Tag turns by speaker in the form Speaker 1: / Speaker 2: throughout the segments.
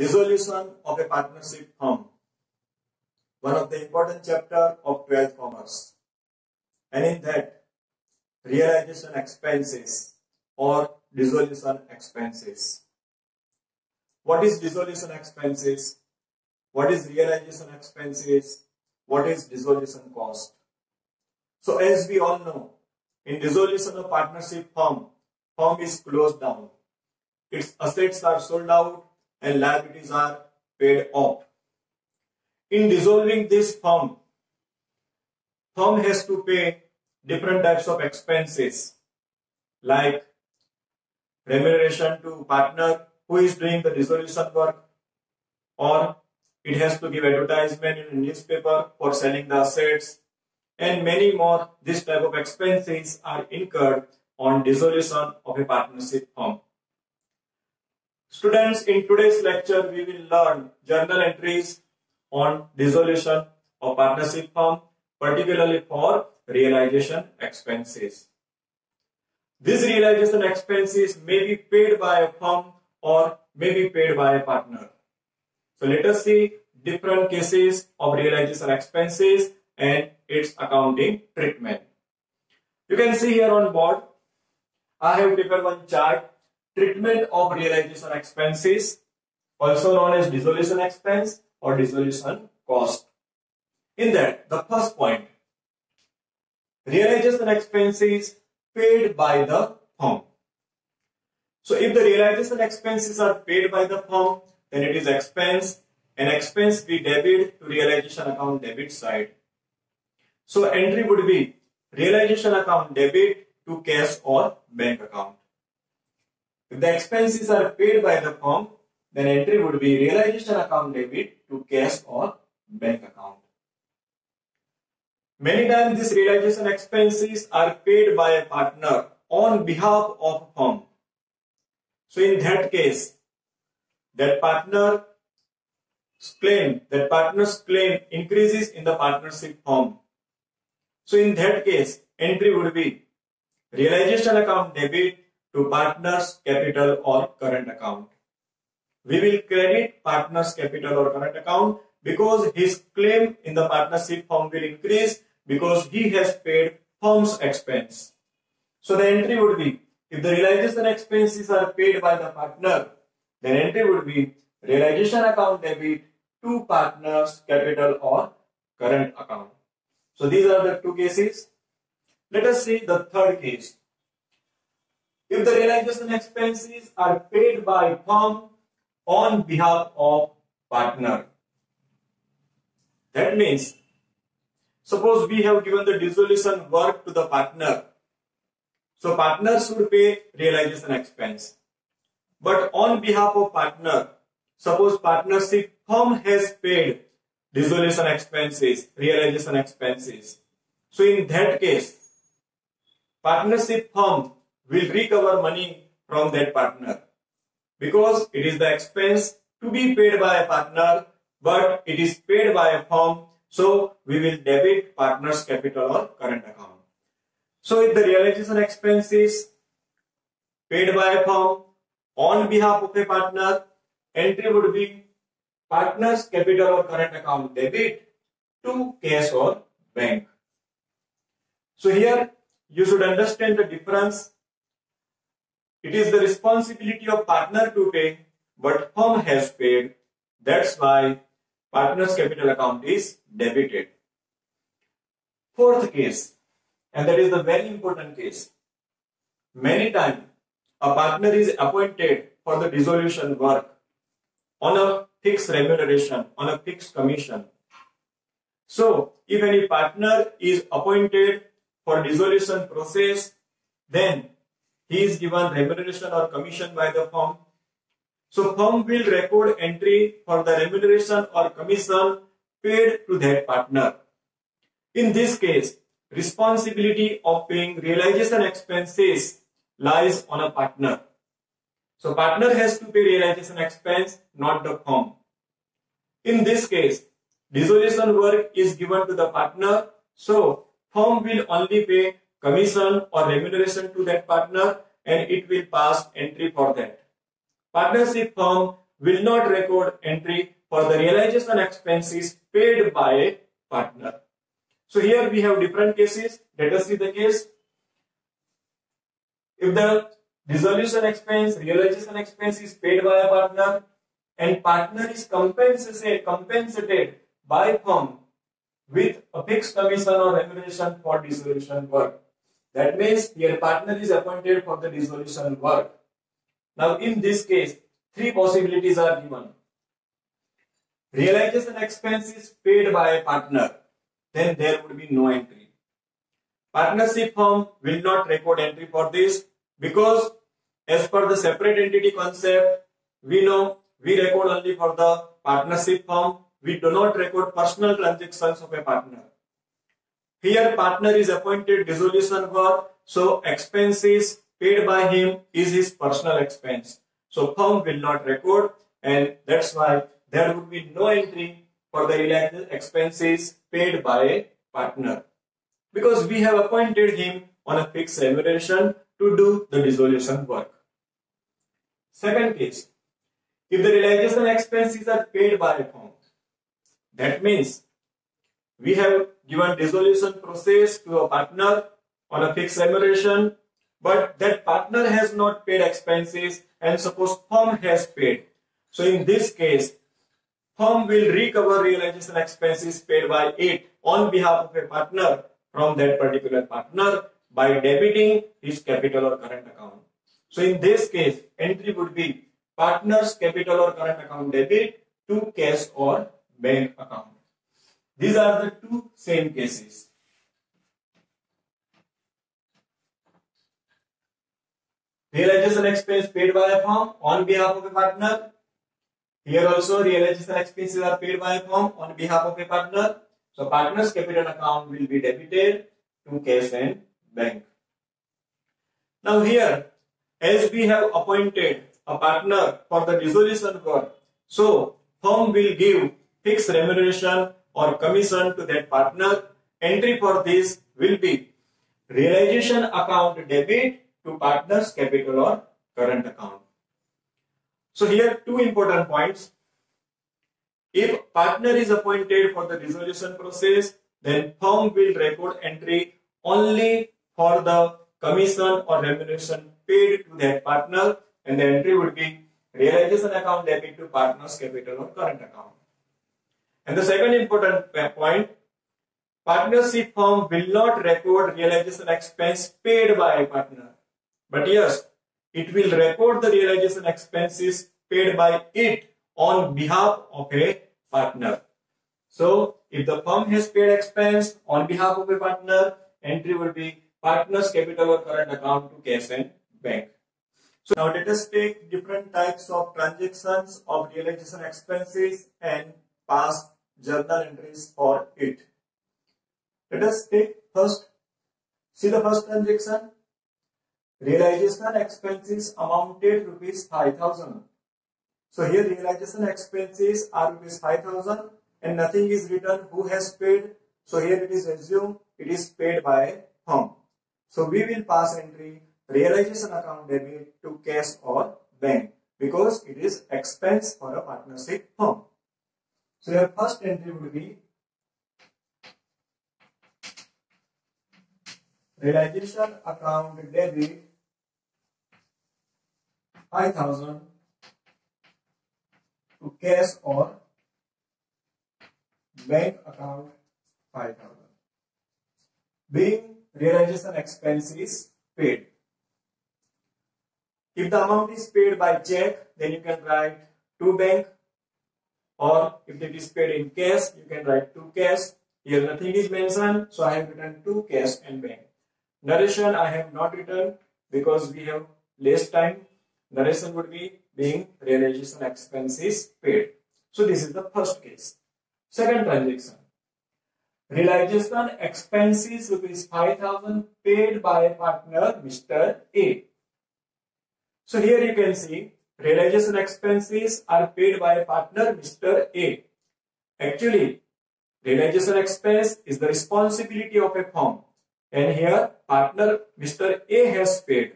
Speaker 1: Dissolution of a partnership firm, one of the important chapter of 12th commerce, and in that realization expenses or dissolution expenses. What is dissolution expenses? What is realization expenses? What is dissolution cost? So as we all know, in dissolution of partnership firm is closed down. Its assets are sold out and liabilities are paid off. In dissolving this firm has to pay different types of expenses like remuneration to partner who is doing the dissolution work, or it has to give advertisement in a newspaper for selling the assets, and many more. This type of expenses are incurred on dissolution of a partnership firm. Students, in today's lecture, we will learn journal entries on dissolution of partnership firm, particularly for realization expenses. These realization expenses may be paid by a firm or may be paid by a partner. So let us see different cases of realization expenses and its accounting treatment. You can see here on board, I have taken one chart. Treatment of realization expenses, also known as dissolution expense or dissolution cost. In that, the first point, realization expenses paid by the firm. So if the realization expenses are paid by the firm, then it is expense, and expense we debit to realization account debit side. So entry would be realization account debit to cash or bank account. If the expenses are paid by the firm, then entry would be realization account debit to cash or bank account. Many times these realization expenses are paid by a partner on behalf of a firm. So in that case, that partner's claim increases in the partnership firm. So in that case, entry would be realization account debit to partner's capital or current account. We will credit partner's capital or current account because his claim in the partnership firm will increase because he has paid firm's expense. So the entry would be, if the realization expenses are paid by the partner, then entry would be realization account debit to partner's capital or current account. So these are the two cases. Let us see the third case. If the realization expenses are paid by firm on behalf of partner, that means, suppose we have given the dissolution work to the partner. So partner should pay realization expense. But on behalf of partner, suppose partnership firm has paid dissolution expenses, realization expenses. So in that case, partnership firm will recover money from that partner because it is the expense to be paid by a partner, but it is paid by a firm. So we will debit partner's capital or current account. So if the realization expenses paid by a firm on behalf of a partner, entry would be partner's capital or current account debit to cash or bank. So here you should understand the difference. It is the responsibility of partner to pay, but firm has paid. That's why partner's capital account is debited. Fourth case, and that is the very important case. Many times a partner is appointed for the dissolution work on a fixed remuneration, on a fixed commission. So if any partner is appointed for dissolution process, then he is given remuneration or commission by the firm. So firm will record entry for the remuneration or commission paid to that partner. In this case, responsibility of paying realization expenses lies on a partner. So partner has to pay realization expense, not the firm. In this case, dissolution work is given to the partner. So firm will only pay commission or remuneration to that partner and it will pass entry for that. Partnership firm will not record entry for the realization expenses paid by a partner. So here we have different cases. Let us see the case. If the dissolution expense, realization expense is paid by a partner and partner is compensated by firm with a fixed commission or remuneration for dissolution work. That means here partner is appointed for the dissolution work. Now in this case, three possibilities are given. Realization expense is paid by a partner, then there would be no entry. Partnership firm will not record entry for this because as per the separate entity concept, we know we record only for the partnership firm. We do not record personal transactions of a partner. Here partner is appointed dissolution work, so expenses paid by him is his personal expense. So firm will not record, and that's why there would be no entry for the related expenses paid by a partner, because we have appointed him on a fixed remuneration to do the dissolution work. Second case, if the realization expenses are paid by a firm, that means we have given dissolution process to a partner on a fixed remuneration, but that partner has not paid expenses and suppose firm has paid. So in this case, firm will recover realization expenses paid by it on behalf of a partner from that particular partner by debiting his capital or current account. So in this case, entry would be partner's capital or current account debit to cash or bank account. These are the two same cases. Realization expense paid by a firm on behalf of a partner. Here also realization expenses are paid by a firm on behalf of a partner. So partner's capital account will be debited to cash and bank. Now here, as we have appointed a partner for the dissolution work, so firm will give fixed remuneration or commission to that partner. Entry for this will be realization account debit to partner's capital or current account. So here two important points. If partner is appointed for the dissolution process, then firm will record entry only for the commission or remuneration paid to that partner, and the entry would be realization account debit to partner's capital or current account. And the second important point, partnership firm will not record realization expense paid by a partner, but yes, it will record the realization expenses paid by it on behalf of a partner. So if the firm has paid expense on behalf of a partner, entry will be partner's capital or current account to cash and bank. So now let us take different types of transactions of realization expenses and pass journal entries for it. Let us take first, see the first transaction. Realization expenses amounted rupees 5,000. So here realization expenses are rupees 5,000 and nothing is written who has paid. So here it is assumed it is paid by firm. So we will pass entry realization account debit to cash or bank because it is expense for a partnership firm. So your first entry would be realization account debit 5,000 to cash or bank account 5,000. Being realization expenses paid. If the amount is paid by check, then you can write to bank, or if it is paid in cash, you can write to cash. Here nothing is mentioned, so I have written to cash and bank. Narration I have not written because we have less time. Narration would be being realization expenses paid. So this is the first case. Second transaction. Realization expenses rupees 5,000 paid by partner Mr. A. So here you can see realization expenses are paid by partner Mr. A. Actually, realization expense is the responsibility of a firm, and here partner Mr. A has paid.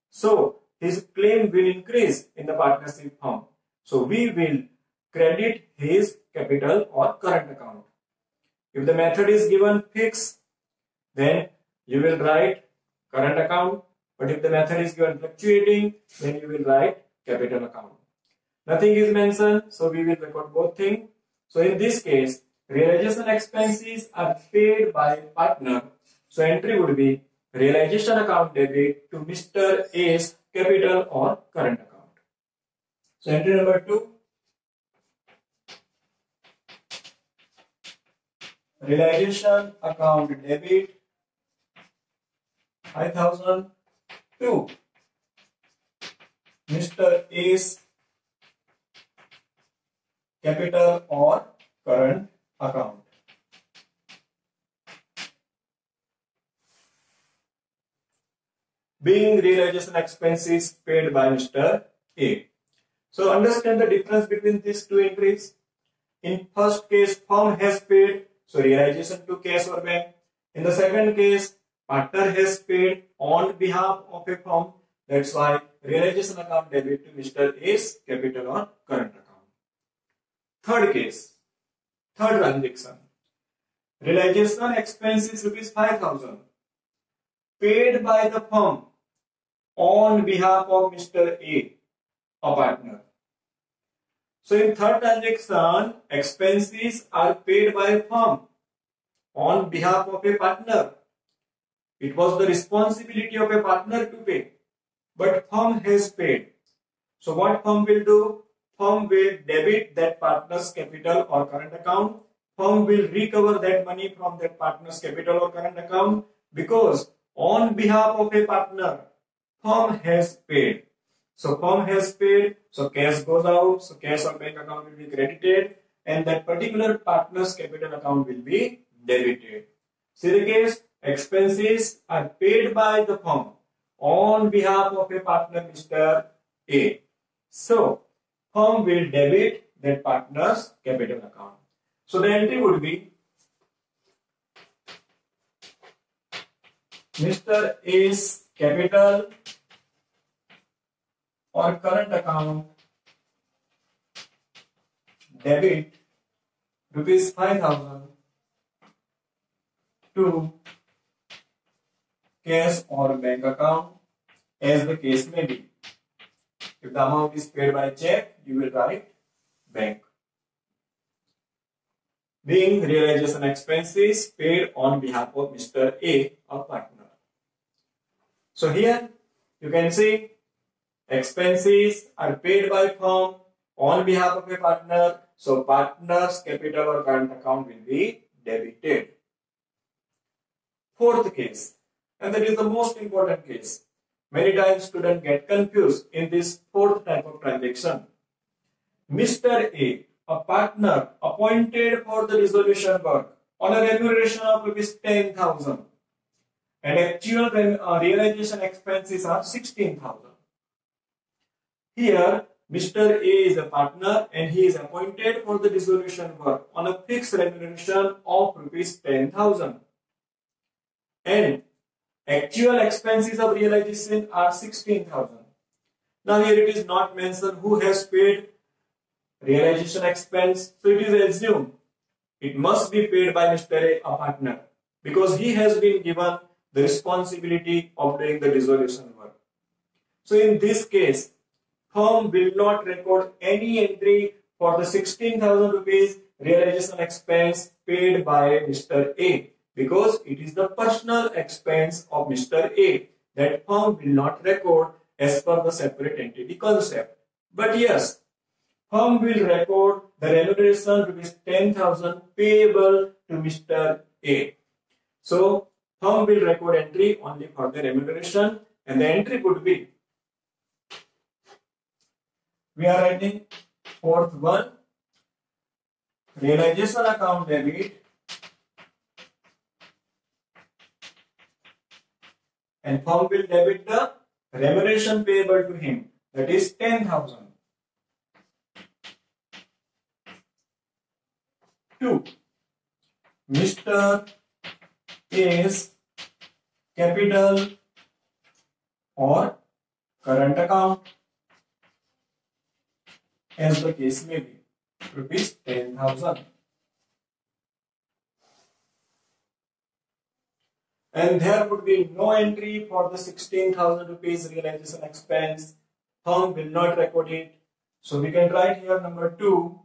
Speaker 1: So his claim will increase in the partnership firm. So we will credit his capital or current account. If the method is given fixed, then you will write current account. But if the method is given fluctuating, then you will write capital account. Nothing is mentioned, so we will record both things. So in this case, realization expenses are paid by partner. So entry would be realization account debit to Mr. A's capital or current account. So entry number 2, realization account debit 5,000 to Mr. A's capital or current account. Being realization expenses paid by Mr. A. So understand the difference between these two entries. In first case, firm has paid, so realization to cash or bank. In the second case, partner has paid on behalf of a firm. That's why realization account debit to Mr. A's capital or current account. Third case, third transaction. Realization expenses rupees 5,000 paid by the firm on behalf of Mr. A partner. So in third transaction, expenses are paid by a firm on behalf of a partner. It was the responsibility of a partner to pay, but firm has paid. So what firm will do? Firm will debit that partner's capital or current account. Firm will recover that money from that partner's capital or current account because on behalf of a partner, firm has paid. So firm has paid, so cash goes out, so cash or bank account will be credited and that particular partner's capital account will be debited. See the case, expenses are paid by the firm on behalf of a partner Mr. A. So firm will debit that partner's capital account. So the entry would be Mr. A's capital or current account debit rupees 5,000 to cash or bank account as the case may be. If the amount is paid by check, you will write bank. Being realization expenses paid on behalf of Mr. A or partner. So here you can see expenses are paid by firm on behalf of a partner. So partner's capital or current account will be debited. Fourth case, and that is the most important case. Many times students get confused in this fourth type of transaction. Mr. A partner appointed for the resolution work on a remuneration of rupees 10,000 and actual realization expenses are 16,000. Here, Mr. A is a partner and he is appointed for the resolution work on a fixed remuneration of rupees 10,000. And actual expenses of realization are 16,000. Now here it is not mentioned who has paid realization expense. So it is assumed it must be paid by Mr. A partner because he has been given the responsibility of doing the resolution work. So in this case, firm will not record any entry for the 16,000 rupees realization expense paid by Mr. A because it is the personal expense of Mr. A that firm will not record as per the separate entity concept. But yes, firm will record the remuneration rupees 10,000 payable to Mr. A. So firm will record entry only for the remuneration and the entry would be, we are writing fourth one, realization account debit and firm will debit the remuneration payable to him, that is 10,000. 2. Mr. A's capital or current account as the case may be, rupees 10,000. And there would be no entry for the 16,000 rupees realization expense. Firm will not record it. So we can write here number 2.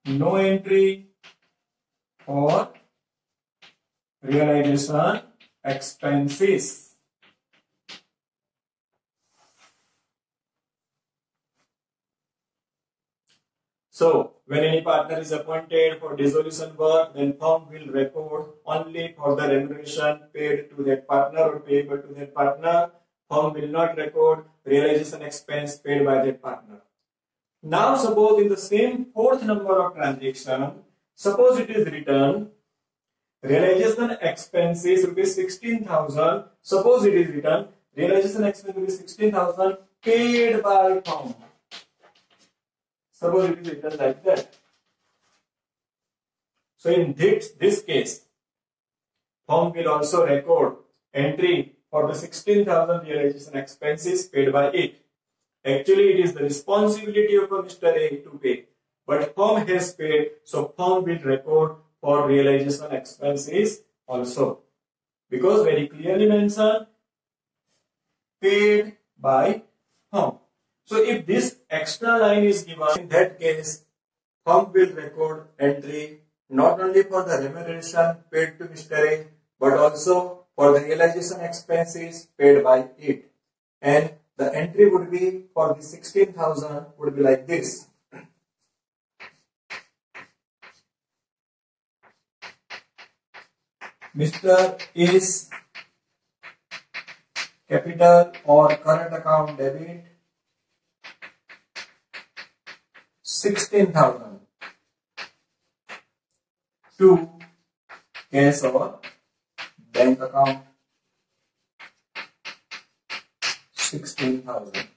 Speaker 1: No entry for realization expenses. So, when any partner is appointed for dissolution work, then firm will record only for the remuneration paid to that partner or payable to that partner. Firm will not record realization expense paid by that partner. Now, suppose in the same fourth number of transaction, suppose it is written realization expenses rupees 16,000. Suppose it is written realization expense rupees 16,000 paid by firm. Suppose it is written like that. So in this case, firm will also record entry for the 16,000 realization expenses paid by it. Actually, it is the responsibility of Mr. A to pay, but firm has paid, so firm will record for realization expenses also, because very clearly mentioned paid by firm. So if this extra line is given, in that case, firm will record entry not only for the remuneration paid to Mr. A, but also for the realization expenses paid by it. And the entry would be for the 16,000 would be like this. Mr. A's capital or current account debit 16,000 to cash or bank account 16,000.